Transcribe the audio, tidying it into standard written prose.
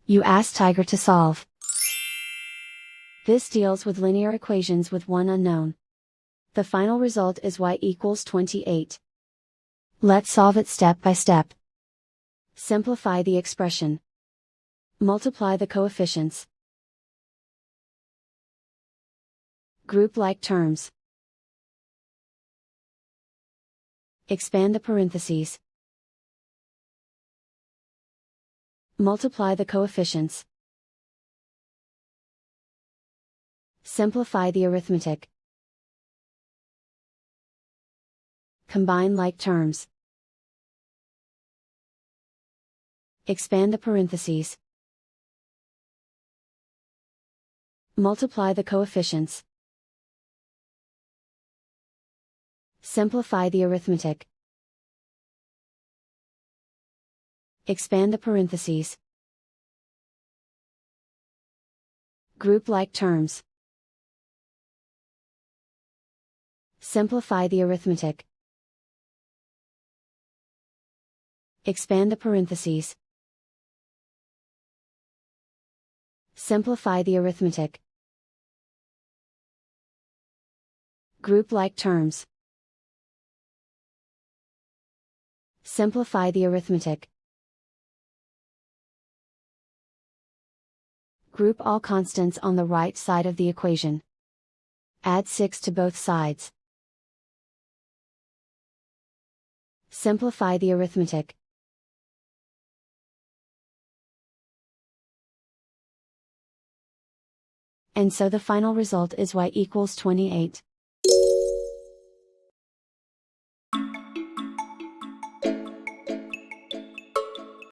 You ask Tiger to solve. This deals with linear equations with one unknown. The final result is y equals 28. Let's solve it step by step. Simplify the expression. Multiply the coefficients. Group like terms. Expand the parentheses. Multiply the coefficients. Simplify the arithmetic. Combine like terms. Expand the parentheses. Multiply the coefficients. Simplify the arithmetic. Expand the parentheses. Group like terms. Simplify the arithmetic. Expand the parentheses. Simplify the arithmetic. Group like terms. Simplify the arithmetic. Group all constants on the right side of the equation. Add 6 to both sides. Simplify the arithmetic. And so the final result is y equals 28.